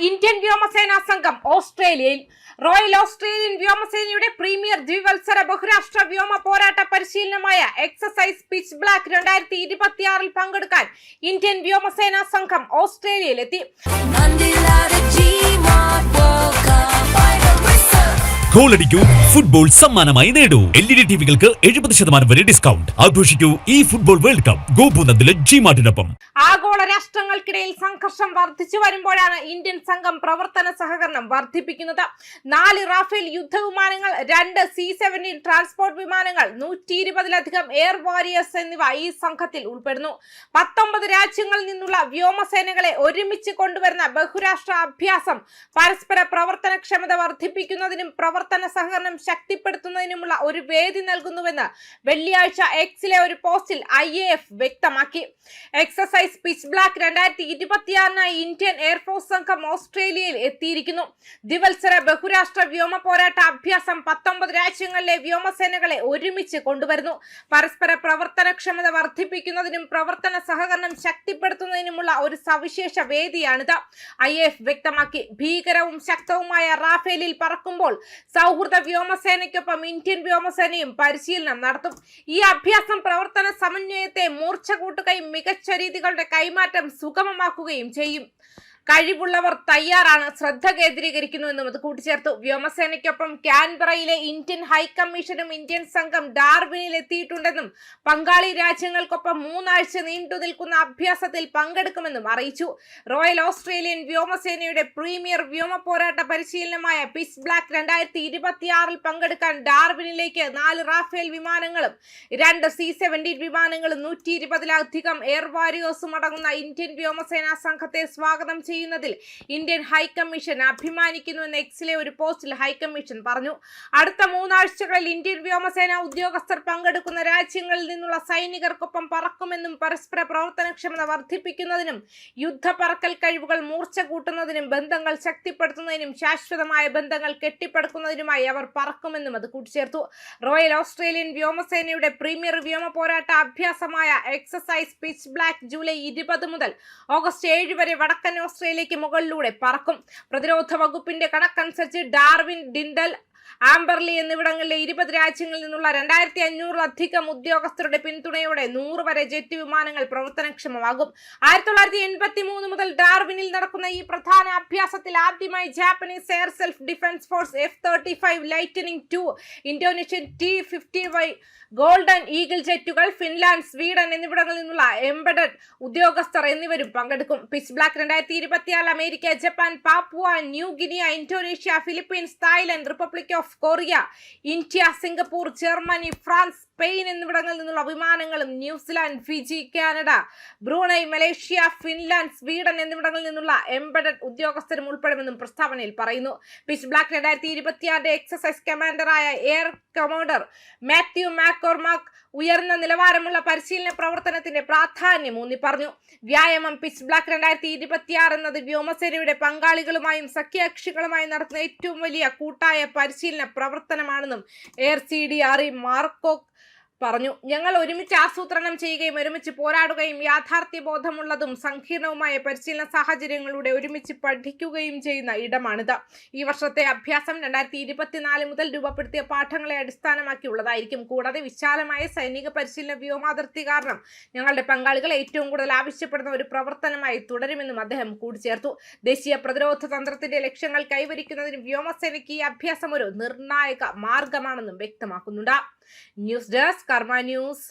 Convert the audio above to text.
Indian വ്യോമസേനാ സംഘം ഓസ്ട്രേലിയയിൽ. റോയൽ ഓസ്ട്രേലിയൻ വ്യോമസേനയുടെ പ്രീമിയർ ദ്വിവത്സര ബഹുരാഷ്ട്ര വ്യോമ പോരാട്ട പരിശീലനമായ എക്സസൈസ് പിച്ച് ബ്ലാക്ക് 2026 പങ്കെടുക്കാൻ ഇന്ത്യൻ വ്യോമസേനാ സംഘം ഓസ്ട്രേലിയയിലെത്തി. ഗോളടിക്കൂ, ഫുട്ബോൾ സമ്മാനമായി നേടൂ. LED ടിവികൾക്ക് 70% വരെ ഡിസ്കൗണ്ട്. ആഘോഷിക്കൂ ഈ ഫുട്ബോൾ വേൾഡ് കപ്പ് ഗോപുനന്ദിലെ ജിമാർട്ടിനൊപ്പം. ആഗോള രാഷ്ട്രങ്ങൾക്കിടയിൽ സംഘർഷം വർദ്ധിച്ചു വരുമ്പോഴാണ് ഇന്ത്യൻ സംഘം പ്രവർത്തന സഹകരണം വർദ്ധിപ്പിക്കുന്നത്. 4 റാഫേൽ യുദ്ധവിമാനങ്ങൾ, 2 C-17 ട്രാൻസ്പോർട്ട് വിമാനങ്ങൾ, 120-ലധികം എയർ വാരിയേഴ്സ് എന്നിവ ഈ സംഘത്തിൽ ഉൾപ്പെടുന്നു. 19 രാജ്യങ്ങളിൽ നിന്നുള്ള വ്യോമസേനകളെ ഒരുമിച്ച് കൊണ്ടുവരുന്ന ബഹുരാഷ്ട്ര അഭ്യാസം പരസ്പര പ്രവർത്തനക്ഷമത വർദ്ധിപ്പിക്കുന്നതിനും പ്രവർത്തന സഹകരണം ശക്തിപ്പെടുത്തുന്നതിനുമുള്ള ഒരു വേദി നൽകുന്നുവെന്ന് വെള്ളിയാഴ്ച എക്സിലെ ഒരു പോസ്റ്റിൽ IAF വ്യക്തമാക്കി. Exercise pitch black 2026 Indian air force സംഘം ഓസ്ട്രേലിയയിൽ എത്തിയിരിക്കുന്നു. ദ്വിവത്സര ബഹുരാഷ്ട്ര വ്യോമ പോരാട്ട അഭ്യാസം 19 രാജ്യങ്ങളിലെ വ്യോമസേനകളെ ഒരുമിച്ച് കൊണ്ടുവരുന്നു. പരസ്പര പ്രവർത്തനക്ഷമത വർദ്ധിപ്പിക്കുന്നതിനും പ്രവർത്തന സഹകരണം ശക്തിപ്പെടുത്തുന്നതിനുമുള്ള ഒരു സവിശേഷ വേദിയാണിത്, IAF വ്യക്തമാക്കി. ഭീകരവും ശക്തവുമായ റാഫേലിൽ പറക്കുമ്പോൾ സൗഹൃദ വ്യോമസേനയ്ക്കൊപ്പം ഇന്ത്യൻ വ്യോമസേനയും പരിശീലനം നടത്തും. ഈ അഭ്യാസം പ്രവർത്തന സമന്വയത്തെ മൂർച്ച കൂട്ടുകയും മികച്ച രീതികളുടെ കൈമാറ്റം സുഗമമാക്കുകയും ചെയ്യും. കഴിവുള്ളവർ തയ്യാറാണ്, ശ്രദ്ധ കേന്ദ്രീകരിക്കുന്നുവെന്നും അത് കൂട്ടിച്ചേർത്തു. വ്യോമസേനയ്ക്കൊപ്പം കാൻബറയിലെ ഇന്ത്യൻ ഹൈക്കമ്മീഷനും ഇന്ത്യൻ സംഘം ഡാർവിനിൽ എത്തിയിട്ടുണ്ടെന്നും പങ്കാളി രാജ്യങ്ങൾക്കൊപ്പം 3 ആഴ്ച നീണ്ടു നിൽക്കുന്ന അഭ്യാസത്തിൽ പങ്കെടുക്കുമെന്നും അറിയിച്ചു. റോയൽ ഓസ്ട്രേലിയൻ വ്യോമസേനയുടെ പ്രീമിയർ വ്യോമ പോരാട്ട പരിശീലനമായ പിച്ച് ബ്ലാക്ക് 2026 പങ്കെടുക്കാൻ ഡാർവിനിലേക്ക് 4 റാഫേൽ വിമാനങ്ങളും 2 C-17 വിമാനങ്ങളും 120-ലധികം എയർ വാരിയേഴ്സും അടങ്ങുന്ന ഇന്ത്യൻ വ്യോമസേനാ സംഘത്തെ സ്വാഗതം ചെയ്യുന്നതിൽ ഇന്ത്യൻ ഹൈക്കമ്മീഷൻ അഭിമാനിക്കുന്നുവെന്ന് എക്സിലെ ഒരു പോസ്റ്റിൽ ഹൈക്കമ്മീഷൻ പറഞ്ഞു. അടുത്ത 3 ആഴ്ചകളിൽ ഇന്ത്യൻ വ്യോമസേന ഉദ്യോഗസ്ഥർ പങ്കെടുക്കുന്ന രാജ്യങ്ങളിൽ നിന്നുള്ള സൈനികർക്കൊപ്പം പറക്കുമെന്നും പരസ്പര പ്രവർത്തനക്ഷമത വർദ്ധിപ്പിക്കുന്നതിനും യുദ്ധ പറക്കൽ കഴിവുകൾ മൂർച്ച കൂട്ടുന്നതിനും ബന്ധങ്ങൾ ശക്തിപ്പെടുത്തുന്നതിനും ശാശ്വതമായ ബന്ധങ്ങൾ കെട്ടിപ്പടുക്കുന്നതിനുമായി അവർ പറക്കുമെന്നും അത് കൂട്ടിച്ചേർത്തു. റോയൽ ഓസ്ട്രേലിയൻ വ്യോമസേനയുടെ പ്രീമിയർ വ്യോമ പോരാട്ട അഭ്യാസമായ എക്സസൈസ് പിച്ച് ബ്ലാക്ക് ജൂലൈ 20 മുതൽ ഓഗസ്റ്റ് 7 വരെ വടക്കൻ ഓസ്ട്രേലിയക്ക് മുകളിലൂടെ പറക്കും. പ്രതിരോധ വകുപ്പിന്റെ കണക്കനുസരിച്ച് ഡാർവിൻ, ഡിൻഡൽ, ആംബർലി എന്നിവിടങ്ങളിലെ 20 രാജ്യങ്ങളിൽ നിന്നുള്ള 2500-ലധികം ഉദ്യോഗസ്ഥരുടെ പിന്തുണയോടെ 100 വരെ ജെറ്റ് വിമാനങ്ങൾ പ്രവർത്തനക്ഷമമാകും. 1983 മുതൽ ഡാർവിനിൽ നടക്കുന്ന ഈ പ്രധാന അഭ്യാസത്തിൽ ആദ്യമായി Japanese air self defence force F-35 lightning II, Indonesian T-50Y golden eagle ജെറ്റുകൾ, ഫിൻലാൻഡ്, സ്വീഡൻ എന്നിവിടങ്ങളിൽ നിന്നുള്ള എംബഡഡ് ഉദ്യോഗസ്ഥർ എന്നിവരും പങ്കെടുക്കും. Pitch black 2024 America, Japan, Papua New Guinea, Indonesia, Philippines, Thailand, republic of Korea, India, Singapore, Germany, France, Spain എന്നിവിടങ്ങളിൽ നിന്നുള്ള വിമാനങ്ങളും New Zealand, Fiji, Canada, Brunei, Malaysia, Finland, Sweden എന്നിവിടങ്ങളിൽ നിന്നുള്ള എംബഡഡ് ഉദ്യോഗസ്ഥരും ഉൾപ്പെടുമെന്നും പ്രസ്താവനയിൽ പറയുന്നു. പിച്ച് ബ്ലാക്ക് 2026 എക്സസൈസ് കമാൻഡറായ എയർ കമാൻഡർ മാത്യു മാക്കോർമാക് ഉയർന്ന നിലവാരമുള്ള പരിശീലന പ്രവർത്തനത്തിന്റെ പ്രാധാന്യം ഊന്നി പറഞ്ഞു. വ്യായാമം പിച്ച് ബ്ലാക്ക് 2026 എന്നത് വ്യോമസേനയുടെ പങ്കാളികളുമായും സഖ്യകക്ഷികളുമായും നടത്തുന്ന ഏറ്റവും വലിയ കൂട്ടായ പരിശീലന പ്രവർത്തനമാണെന്നും എയർ CDRE മാർക്കോക് പറഞ്ഞു. ഞങ്ങൾ ഒരുമിച്ച് ആസൂത്രണം ചെയ്യുകയും ഒരുമിച്ച് പോരാടുകയും യാഥാർത്ഥ്യബോധമുള്ളതും സങ്കീർണവുമായ പരിശീലന സാഹചര്യങ്ങളിലൂടെ ഒരുമിച്ച് പഠിക്കുകയും ചെയ്യുന്ന ഇടമാണിത്. ഈ വർഷത്തെ അഭ്യാസം 2024 മുതൽ രൂപപ്പെടുത്തിയ പാഠങ്ങളെ അടിസ്ഥാനമാക്കിയുള്ളതായിരിക്കും. കൂടാതെ വിശാലമായ സൈനിക പരിശീലന വ്യോമാതിർത്തി കാരണം ഞങ്ങളുടെ പങ്കാളികൾ ഏറ്റവും കൂടുതൽ ആവശ്യപ്പെടുന്ന ഒരു പ്രവർത്തനമായി തുടരുമെന്നും അദ്ദേഹം കൂട്ടിച്ചേർത്തു. ദേശീയ പ്രതിരോധ തന്ത്രത്തിന്റെ ലക്ഷ്യങ്ങൾ കൈവരിക്കുന്നതിന് വ്യോമസേനയ്ക്ക് ഈ അഭ്യാസം ഒരു നിർണായക മാർഗമാണെന്നും വ്യക്തമാക്കുന്നുണ്ട്. ന്യൂസ് ഡെസ്ക് കർമ്മ ന്യൂസ്.